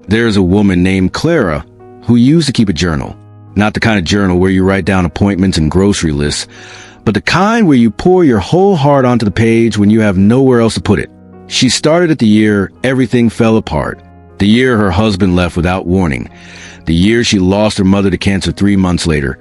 There's a woman named Clara who used to keep a journal. Not the kind of journal where you write down appointments and grocery lists, but the kind where you pour your whole heart onto the page when you have nowhere else to put it. She started at the year everything fell apart. The year her husband left without warning. The year she lost her mother to cancer 3 months later.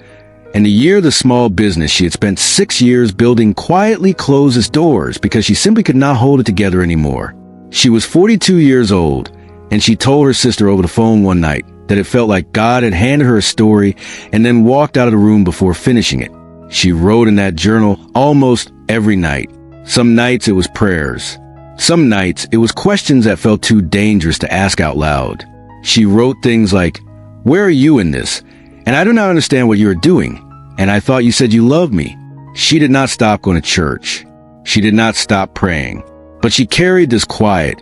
And the year the small business she had spent 6 years building quietly closed its doors because she simply could not hold it together anymore. She was 42 years old, and she told her sister over the phone one night that it felt like God had handed her a story and then walked out of the room before finishing it. She wrote in that journal almost every night. Some nights it was prayers. Some nights it was questions that felt too dangerous to ask out loud. She wrote things like, "Where are you in this? And I do not understand what you are doing. And I thought you said you loved me." She did not stop going to church. She did not stop praying. But she carried this quiet,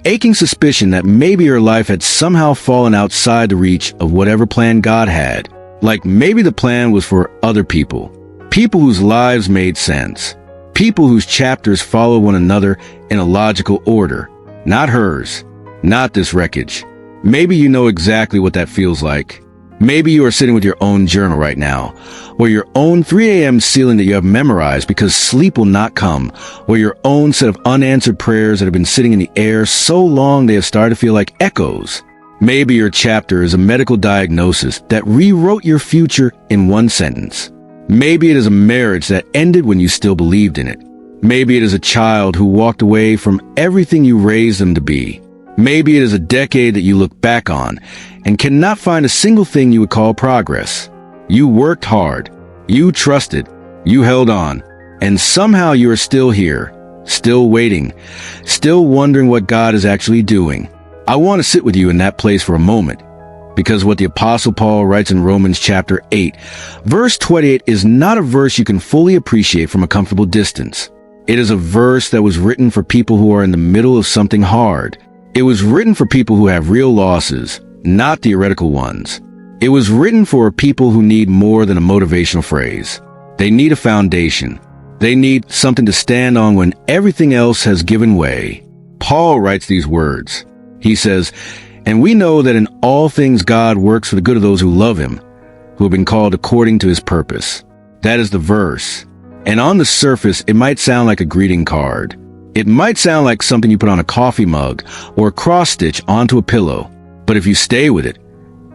aching suspicion that maybe her life had somehow fallen outside the reach of whatever plan God had. Like maybe the plan was for other people. People whose lives made sense. People whose chapters follow one another in a logical order. Not hers. Not this wreckage. Maybe you know exactly what that feels like. Maybe you are sitting with your own journal right now, or your own 3 a.m. ceiling that you have memorized because sleep will not come, or your own set of unanswered prayers that have been sitting in the air so long they have started to feel like echoes. Maybe your chapter is a medical diagnosis that rewrote your future in one sentence. Maybe it is a marriage that ended when you still believed in it. Maybe it is a child who walked away from everything you raised them to be. Maybe it is a decade that you look back on and cannot find a single thing you would call progress. You worked hard, you trusted, you held on, and somehow you are still here, still waiting, still wondering what God is actually doing. I want to sit with you in that place for a moment, because what the Apostle Paul writes in Romans chapter 8, verse 28 is not a verse you can fully appreciate from a comfortable distance. It is a verse that was written for people who are in the middle of something hard. It was written for people who have real losses, not theoretical ones. It was written for people who need more than a motivational phrase. They need a foundation. They need something to stand on when everything else has given way. Paul writes these words. He says, "And we know that in all things God works for the good of those who love him, who have been called according to his purpose." That is the verse. And on the surface, it might sound like a greeting card. It might sound like something you put on a coffee mug or a cross-stitch onto a pillow. But if you stay with it,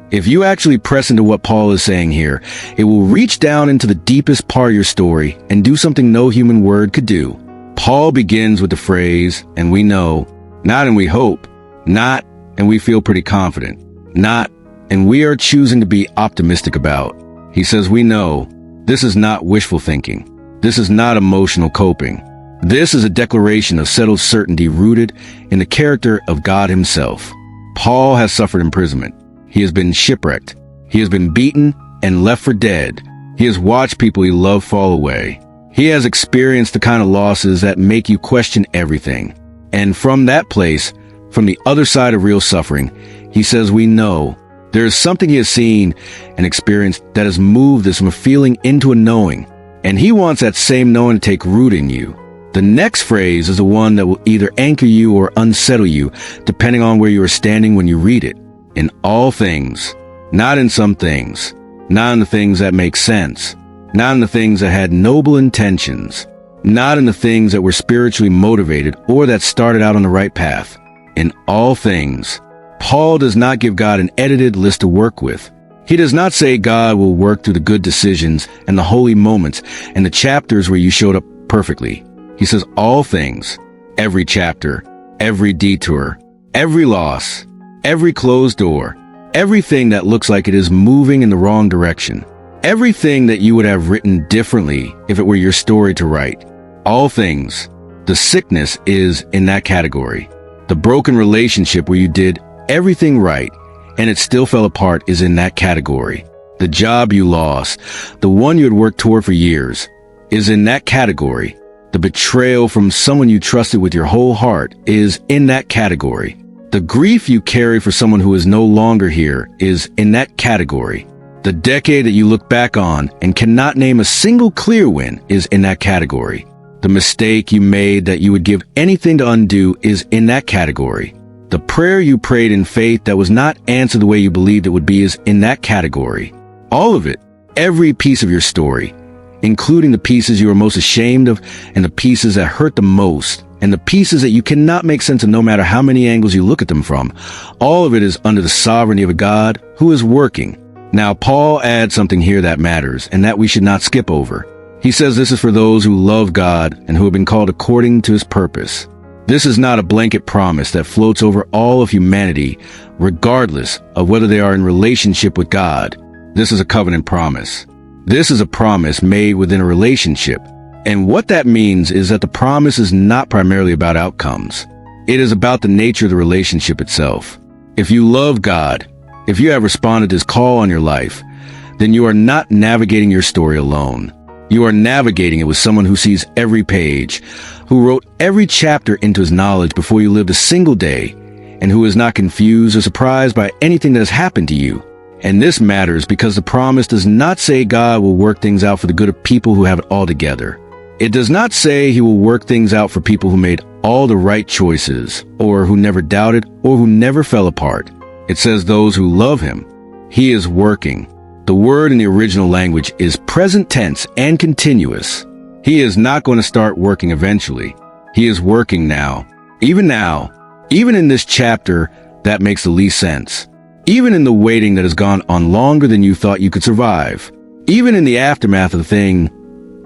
if you actually press into what Paul is saying here, it will reach down into the deepest part of your story and do something no human word could do. Paul begins with the phrase, "and we know," not "and we hope," not "and we feel pretty confident," not "and we are choosing to be optimistic about." He says, "We know." This is not wishful thinking. This is not emotional coping. This is a declaration of settled certainty rooted in the character of God himself. Paul has suffered imprisonment. He has been shipwrecked. He has been beaten and left for dead. He has watched people he loved fall away. He has experienced the kind of losses that make you question everything. And from that place, from the other side of real suffering, he says, "We know." There is something he has seen and experienced that has moved this from a feeling into a knowing. And he wants that same knowing to take root in you. The next phrase is the one that will either anchor you or unsettle you, depending on where you are standing when you read it. In all things, not in some things, not in the things that make sense, not in the things that had noble intentions, not in the things that were spiritually motivated or that started out on the right path. In all things, Paul does not give God an edited list to work with. He does not say God will work through the good decisions and the holy moments and the chapters where you showed up perfectly. He says all things, every chapter, every detour, every loss, every closed door, everything that looks like it is moving in the wrong direction, everything that you would have written differently if it were your story to write. All things. The sickness is in that category. The broken relationship where you did everything right and it still fell apart is in that category. The job you lost, the one you had worked toward for years, is in that category. The betrayal from someone you trusted with your whole heart is in that category. The grief you carry for someone who is no longer here is in that category. The decade that you look back on and cannot name a single clear win is in that category. The mistake you made that you would give anything to undo is in that category. The prayer you prayed in faith that was not answered the way you believed it would be is in that category. All of it, every piece of your story, including the pieces you are most ashamed of and the pieces that hurt the most, and the pieces that you cannot make sense of no matter how many angles you look at them from. All of it is under the sovereignty of a God who is working. Now, Paul adds something here that matters and that we should not skip over. He says this is for those who love God and who have been called according to his purpose. This is not a blanket promise that floats over all of humanity, regardless of whether they are in relationship with God. This is a covenant promise. This is a promise made within a relationship. And what that means is that the promise is not primarily about outcomes. It is about the nature of the relationship itself. If you love God, if you have responded to his call on your life, then you are not navigating your story alone. You are navigating it with someone who sees every page, who wrote every chapter into his knowledge before you lived a single day, and who is not confused or surprised by anything that has happened to you. And this matters because the promise does not say God will work things out for the good of people who have it all together. It does not say he will work things out for people who made all the right choices, or who never doubted, or who never fell apart. It says those who love him. He is working. The word in the original language is present tense and continuous. He is not going to start working eventually. He is working now. Even in this chapter, that makes the least sense. Even in the waiting that has gone on longer than you thought you could survive. Even in the aftermath of the thing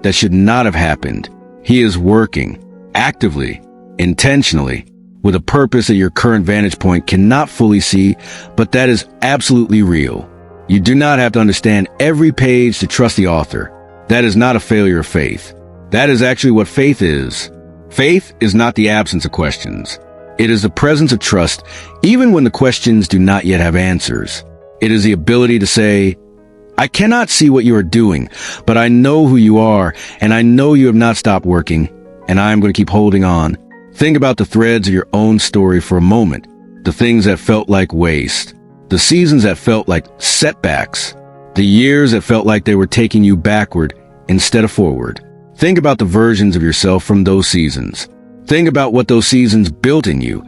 that should not have happened. He is working, actively, intentionally, with a purpose that your current vantage point cannot fully see, but that is absolutely real. You do not have to understand every page to trust the author. That is not a failure of faith. That is actually what faith is. Faith is not the absence of questions. It is the presence of trust, even when the questions do not yet have answers. It is the ability to say, I cannot see what you are doing, but I know who you are, and I know you have not stopped working, and I am going to keep holding on. Think about the threads of your own story for a moment. The things that felt like waste. The seasons that felt like setbacks. The years that felt like they were taking you backward instead of forward. Think about the versions of yourself from those seasons. Think about what those seasons built in you,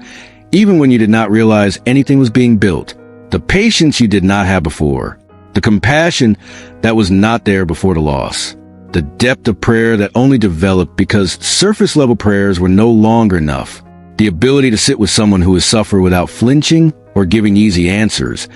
even when you did not realize anything was being built. The patience you did not have before. The compassion that was not there before the loss. The depth of prayer that only developed because surface-level prayers were no longer enough. The ability to sit with someone who has suffered without flinching or giving easy answers,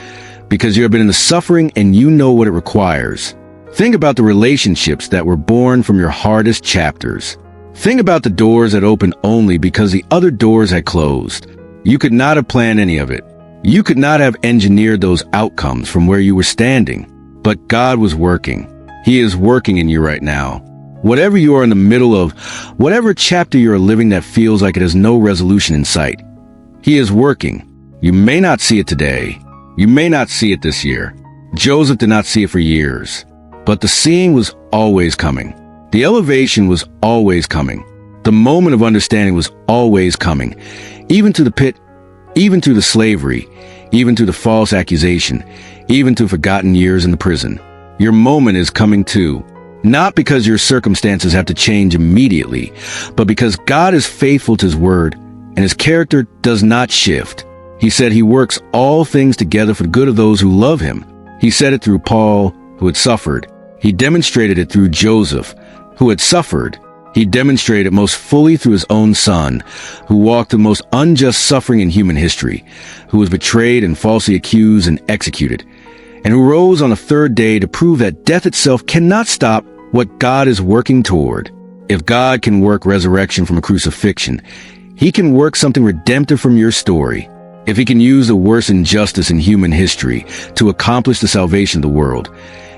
because you have been in the suffering and you know what it requires. Think about the relationships that were born from your hardest chapters. Think about the doors that opened only because the other doors had closed. You could not have planned any of it. You could not have engineered those outcomes from where you were standing. But God was working. He is working in you right now. Whatever you are in the middle of, whatever chapter you are living that feels like it has no resolution in sight, He is working. You may not see it today. You may not see it this year. Joseph did not see it for years. But the seeing was always coming. The elevation was always coming. The moment of understanding was always coming. Even to the pit, even through the slavery, even through the false accusation, even through forgotten years in the prison. Your moment is coming too. Not because your circumstances have to change immediately, but because God is faithful to His word and His character does not shift. He said He works all things together for the good of those who love Him. He said it through Paul, who had suffered. He demonstrated it through Joseph, who had suffered. He demonstrated it most fully through His own Son, who walked the most unjust suffering in human history, who was betrayed and falsely accused and executed, and who rose on the third day to prove that death itself cannot stop what God is working toward. If God can work resurrection from a crucifixion, He can work something redemptive from your story. If He can use the worst injustice in human history to accomplish the salvation of the world,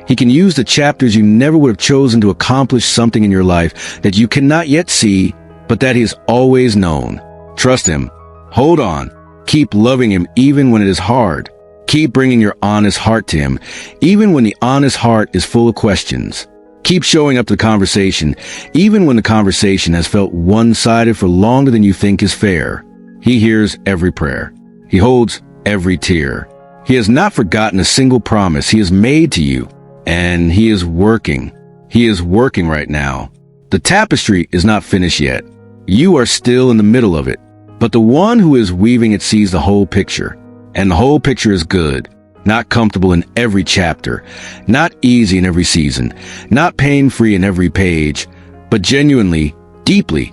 He can use the chapters you never would have chosen to accomplish something in your life that you cannot yet see, but that He has always known. Trust Him. Hold on. Keep loving Him even when it is hard. Keep bringing your honest heart to Him, even when the honest heart is full of questions. Keep showing up to the conversation, even when the conversation has felt one-sided for longer than you think is fair. He hears every prayer. He holds every tear. He has not forgotten a single promise He has made to you. And He is working. He is working right now. The tapestry is not finished yet. You are still in the middle of it. But the one who is weaving it sees the whole picture. And the whole picture is good, not comfortable in every chapter, not easy in every season, not pain-free in every page, but genuinely, deeply,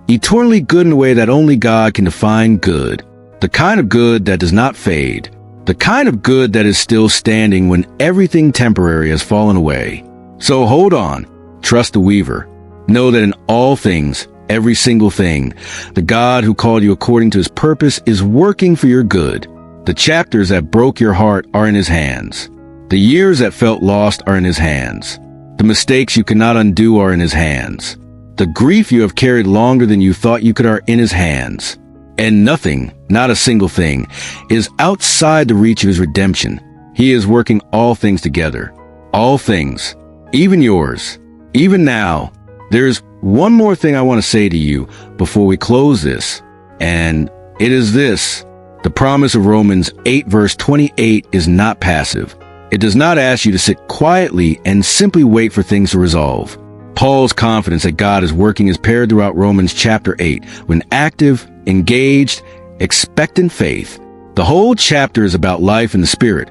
eternally good in a way that only God can define good. The kind of good that does not fade. The kind of good that is still standing when everything temporary has fallen away. So hold on. Trust the weaver. Know that in all things, every single thing, the God who called you according to his purpose is working for your good. The chapters that broke your heart are in his hands. The years that felt lost are in his hands. The mistakes you cannot undo are in his hands. The grief you have carried longer than you thought you could are in his hands. And nothing, not a single thing, is outside the reach of his redemption. He is working all things together. All things. Even yours. Even now. There's one more thing I want to say to you before we close this. And it is this. The promise of Romans 8 verse 28 is not passive. It does not ask you to sit quietly and simply wait for things to resolve. Paul's confidence that God is working is paired throughout Romans chapter 8 with active, engaged, expectant faith. The whole chapter is about life in the Spirit,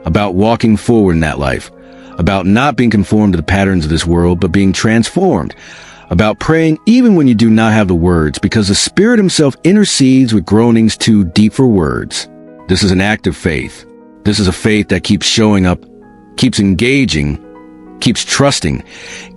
about walking forward in that life, about not being conformed to the patterns of this world, but being transformed, about praying even when you do not have the words, because the Spirit himself intercedes with groanings too deep for words. This is an active faith. This is a faith that keeps showing up, keeps engaging, keeps trusting,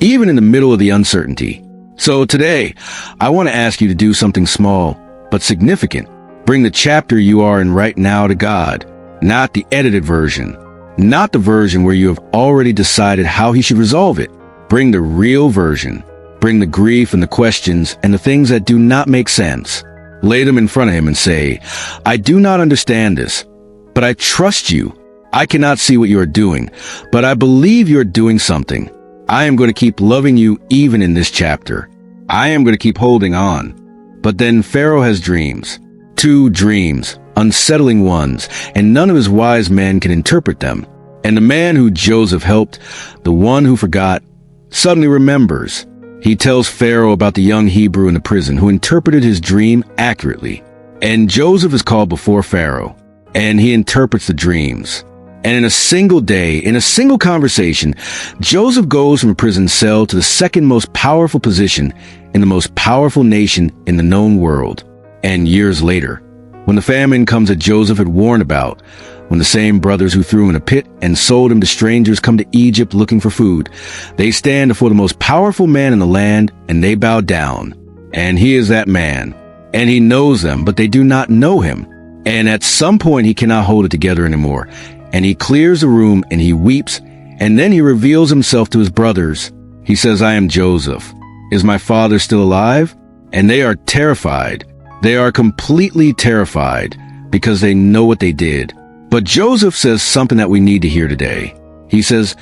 even in the middle of the uncertainty. So today, I want to ask you to do something small, but significant. Bring the chapter you are in right now to God, not the edited version, not the version where you have already decided how he should resolve it. Bring the real version. Bring the grief and the questions and the things that do not make sense. Lay them in front of him and say, I do not understand this, but I trust you. I cannot see what you are doing, but I believe you are doing something. I am going to keep loving you even in this chapter. I am going to keep holding on. But then Pharaoh has dreams. 2 dreams, unsettling ones, and none of his wise men can interpret them. And the man who Joseph helped, the one who forgot, suddenly remembers. He tells Pharaoh about the young Hebrew in the prison who interpreted his dream accurately. And Joseph is called before Pharaoh, and he interprets the dreams. And in a single day, in a single conversation, Joseph goes from a prison cell to the second most powerful position in the most powerful nation in the known world. And years later, when the famine comes that Joseph had warned about, when the same brothers who threw him in a pit and sold him to strangers come to Egypt looking for food, they stand before the most powerful man in the land, and they bow down. And he is that man. And he knows them, but they do not know him. And at some point he cannot hold it together anymore. And he clears the room and he weeps, and then he reveals himself to his brothers. He says, I am Joseph. Is my father still alive? And they are terrified. They are completely terrified because they know what they did. But Joseph says something that we need to hear today. He says,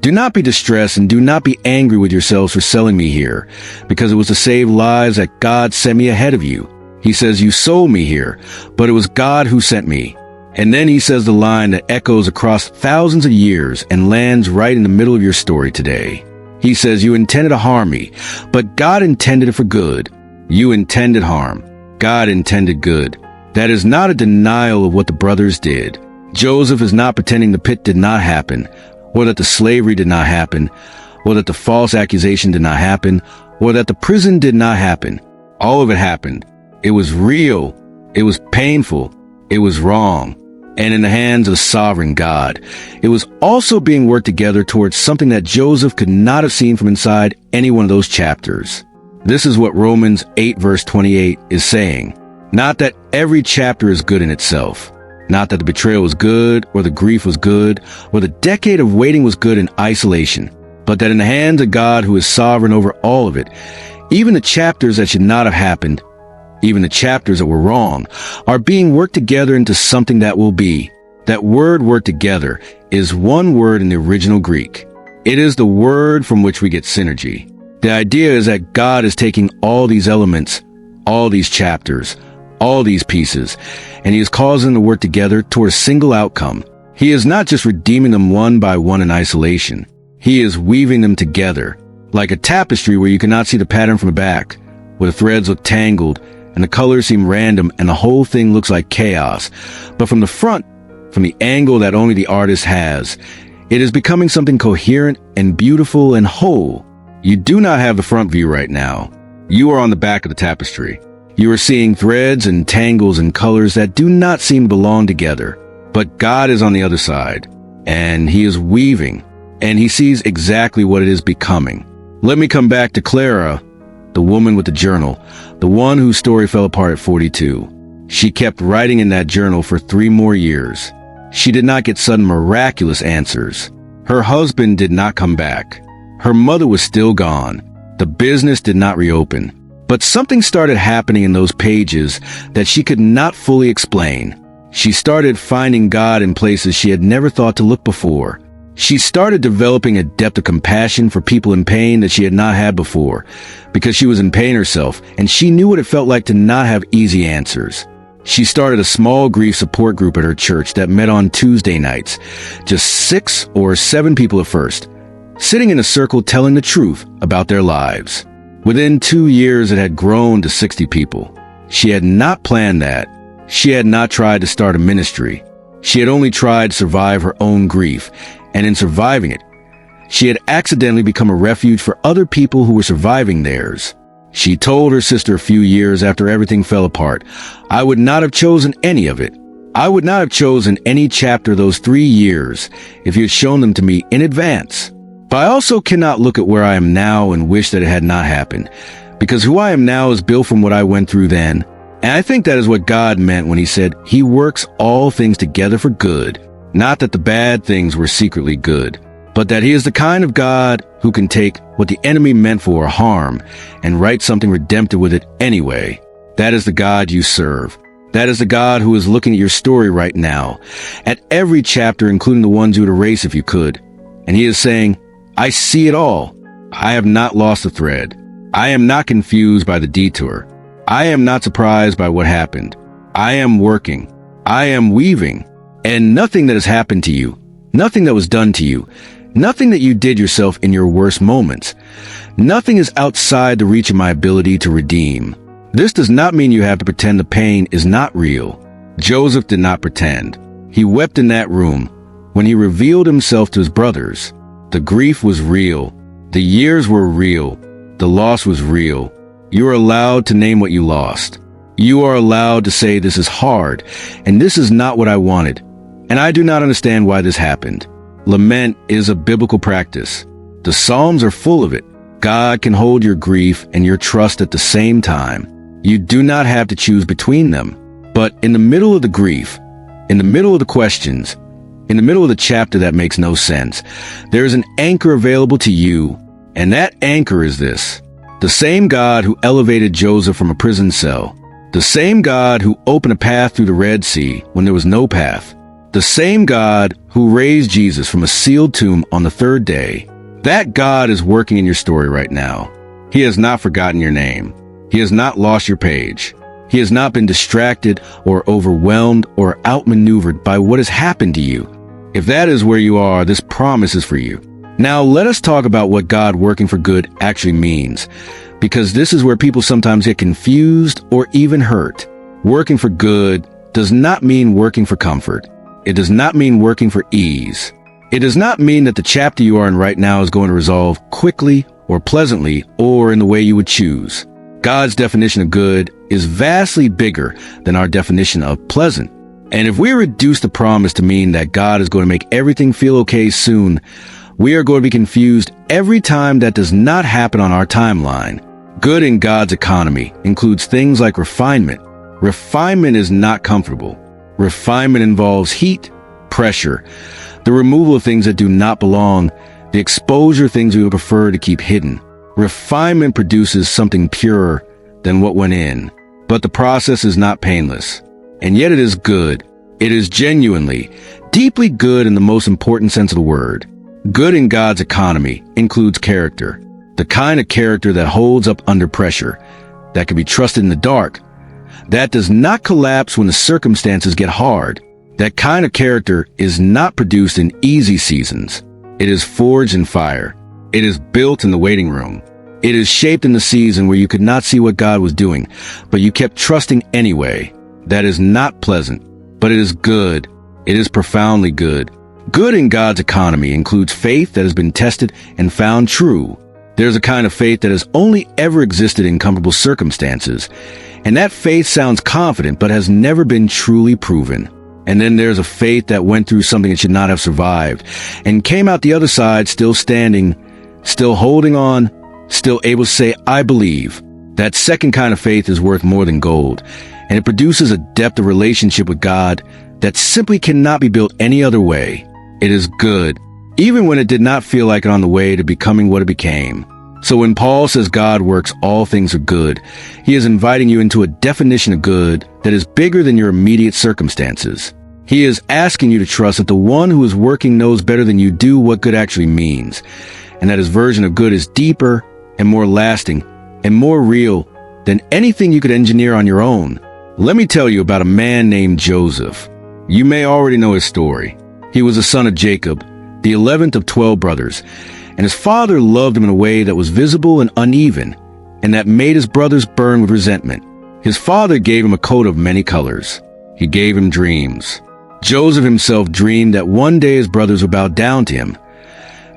do not be distressed and do not be angry with yourselves for selling me here, because it was to save lives that God sent me ahead of you. He says, you sold me here, but it was God who sent me. And then he says the line that echoes across thousands of years and lands right in the middle of your story today. He says, you intended to harm me, but God intended it for good. You intended harm. God intended good. That is not a denial of what the brothers did. Joseph is not pretending the pit did not happen, or that the slavery did not happen, or that the false accusation did not happen, or that the prison did not happen. All of it happened. It was real. It was painful. It was wrong. And in the hands of the sovereign God. It was also being worked together towards something that Joseph could not have seen from inside any one of those chapters. This is what Romans 8 verse 28 is saying. Not that every chapter is good in itself. Not that the betrayal was good, or the grief was good, or the decade of waiting was good in isolation, but that in the hands of God who is sovereign over all of it, even the chapters that should not have happened, even the chapters that were wrong, are being worked together into something that will be. That word work together is one word in the original Greek. It is the word from which we get synergy. The idea is that God is taking all these elements, all these chapters, all these pieces, and he is causing them to work together toward a single outcome. He is not just redeeming them one by one in isolation. He is weaving them together, like a tapestry where you cannot see the pattern from the back, where the threads look tangled, and and the colors seem random, and the whole thing looks like chaos. But from the front, from the angle that only the artist has, it is becoming something coherent and beautiful and whole. You do not have the front view right now. You are on the back of the tapestry. You are seeing threads and tangles and colors that do not seem to belong together. But God is on the other side, and He is weaving, and He sees exactly what it is becoming. Let me come back to Clara, the woman with the journal, the one whose story fell apart at 42. She kept writing in that journal for 3 more years. She did not get sudden miraculous answers. Her husband did not come back. Her mother was still gone. The business did not reopen. But something started happening in those pages that she could not fully explain. She started finding God in places she had never thought to look before. She started developing a depth of compassion for people in pain that she had not had before, because she was in pain herself, and she knew what it felt like to not have easy answers. She started a small grief support group at her church that met on Tuesday nights, just 6 or 7 people at first, sitting in a circle telling the truth about their lives. Within 2 years, it had grown to 60 people. She had not planned that. She had not tried to start a ministry. She had only tried to survive her own grief, and in surviving it, she had accidentally become a refuge for other people who were surviving theirs. She told her sister a few years after everything fell apart, "I would not have chosen any of it. I would not have chosen any chapter of those 3 years if you had shown them to me in advance. But I also cannot look at where I am now and wish that it had not happened, because who I am now is built from what I went through then. And I think that is what God meant when He said He works all things together for good. Not that the bad things were secretly good, but that He is the kind of God who can take what the enemy meant for harm and write something redemptive with it anyway. That is the God you serve. That is the God who is looking at your story right now, at every chapter, including the ones you would erase if you could. And He is saying, I see it all. I have not lost the thread. I am not confused by the detour. I am not surprised by what happened. I am working. I am weaving. And nothing that has happened to you, nothing that was done to you, nothing that you did yourself in your worst moments, nothing is outside the reach of my ability to redeem. This does not mean you have to pretend the pain is not real. Joseph did not pretend. He wept in that room when he revealed himself to his brothers. The grief was real. The years were real. The loss was real. You are allowed to name what you lost. You are allowed to say this is hard, and this is not what I wanted, and I do not understand why this happened. Lament is a biblical practice. The Psalms are full of it. God can hold your grief and your trust at the same time. You do not have to choose between them. But in the middle of the grief, in the middle of the questions, in the middle of the chapter that makes no sense, there is an anchor available to you, and that anchor is this. The same God who elevated Joseph from a prison cell, the same God who opened a path through the Red Sea when there was no path, the same God who raised Jesus from a sealed tomb on the 3rd day, that God is working in your story right now. He has not forgotten your name. He has not lost your page. He has not been distracted or overwhelmed or outmaneuvered by what has happened to you. If that is where you are, this promise is for you. Now let us talk about what God working for good actually means, because this is where people sometimes get confused or even hurt. Working for good does not mean working for comfort. It does not mean working for ease. It does not mean that the chapter you are in right now is going to resolve quickly or pleasantly or in the way you would choose. God's definition of good is vastly bigger than our definition of pleasant. And if we reduce the promise to mean that God is going to make everything feel okay soon, we are going to be confused every time that does not happen on our timeline. Good in God's economy includes things like refinement. Refinement is not comfortable. Refinement involves heat, pressure, the removal of things that do not belong, the exposure of things we would prefer to keep hidden. Refinement produces something purer than what went in. But the process is not painless. And yet it is good. It is genuinely, deeply good in the most important sense of the word. Good in God's economy includes character. The kind of character that holds up under pressure, that can be trusted in the dark, that does not collapse when the circumstances get hard. That kind of character is not produced in easy seasons. It is forged in fire. It is built in the waiting room. It is shaped in the season where you could not see what God was doing, but you kept trusting anyway. That is not pleasant, but it is good. It is profoundly good. Good in God's economy includes faith that has been tested and found true. There's a kind of faith that has only ever existed in comfortable circumstances, and that faith sounds confident but has never been truly proven. And then there's a faith that went through something it should not have survived, and came out the other side still standing, still holding on, still able to say, I believe. That second kind of faith is worth more than gold, and it produces a depth of relationship with God that simply cannot be built any other way. It is good, even when it did not feel like it on the way to becoming what it became. So when Paul says God works all things are good, he is inviting you into a definition of good that is bigger than your immediate circumstances. He is asking you to trust that the one who is working knows better than you do what good actually means, and that his version of good is deeper and more lasting and more real than anything you could engineer on your own. Let me tell you about a man named Joseph. You may already know his story. He was the son of Jacob, the 11th of 12 brothers, and his father loved him in a way that was visible and uneven, and that made his brothers burn with resentment. His father gave him a coat of many colors. He gave him dreams. Joseph himself dreamed that one day his brothers would bow down to him,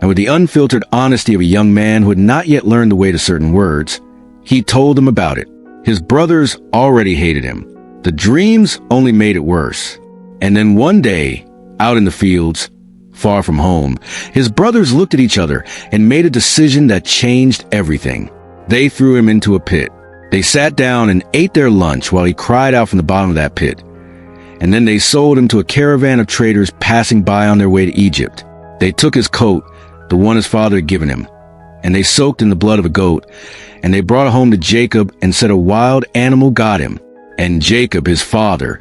and with the unfiltered honesty of a young man who had not yet learned the way to certain words, he told them about it. His brothers already hated him. The dreams only made it worse. And then one day, out in the fields, far from home, his brothers looked at each other and made a decision that changed everything. They threw him into a pit. They sat down and ate their lunch while he cried out from the bottom of that pit. And then they sold him to a caravan of traders passing by on their way to Egypt. They took his coat, the one his father had given him, and they soaked in the blood of a goat, and they brought it home to Jacob and said a wild animal got him. And Jacob, his father,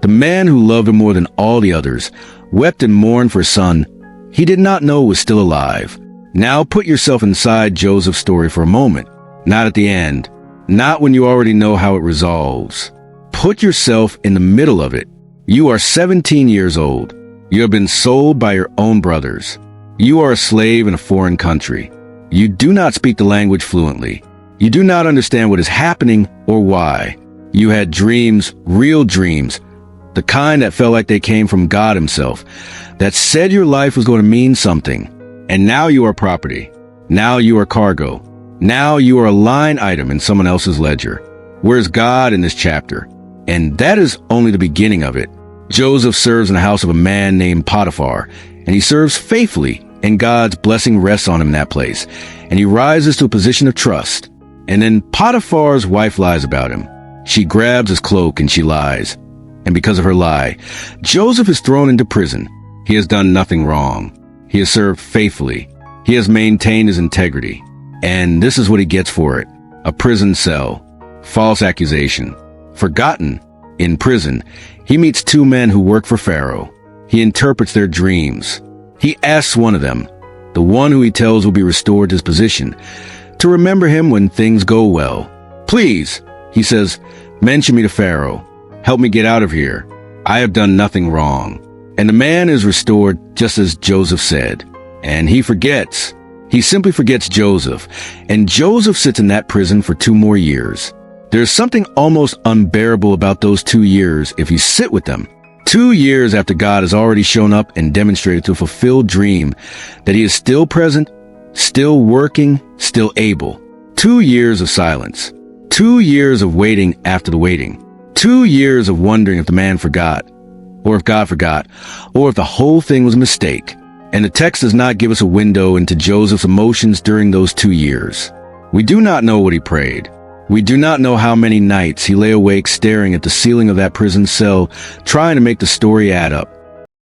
the man who loved him more than all the others, wept and mourned for his son he did not know was still alive. Now put yourself inside Joseph's story for a moment. Not at the end. Not when you already know how it resolves. Put yourself in the middle of it. You are 17 years old. You have been sold by your own brothers. You are a slave in a foreign country. You do not speak the language fluently. You do not understand what is happening or why. You had dreams, real dreams, the kind that felt like they came from God himself, that said your life was going to mean something. And now you are property. Now you are cargo. Now you are a line item in someone else's ledger. Where's God in this chapter? And that is only the beginning of it. Joseph serves in the house of a man named Potiphar, and he serves faithfully, and God's blessing rests on him in that place, and he rises to a position of trust. And then Potiphar's wife lies about him. She grabs his cloak and she lies. And because of her lie, Joseph is thrown into prison. He has done nothing wrong. He has served faithfully. He has maintained his integrity. And this is what he gets for it. A prison cell. False accusation. Forgotten. In prison, he meets two men who work for Pharaoh. He interprets their dreams. He asks one of them, the one who he tells will be restored to his position, to remember him when things go well. Please, he says, mention me to Pharaoh. Help me get out of here. I have done nothing wrong. And the man is restored just as Joseph said. And he forgets. He simply forgets Joseph. And Joseph sits in that prison for 2 more years. There's something almost unbearable about those 2 years if you sit with them. 2 years after God has already shown up and demonstrated to a fulfilled dream that he is still present, still working, still able. 2 years of silence. 2 years of waiting after the waiting. 2 years of wondering if the man forgot, or if God forgot, or if the whole thing was a mistake. And the text does not give us a window into Joseph's emotions during those 2 years. We do not know what he prayed. We do not know how many nights he lay awake staring at the ceiling of that prison cell, trying to make the story add up.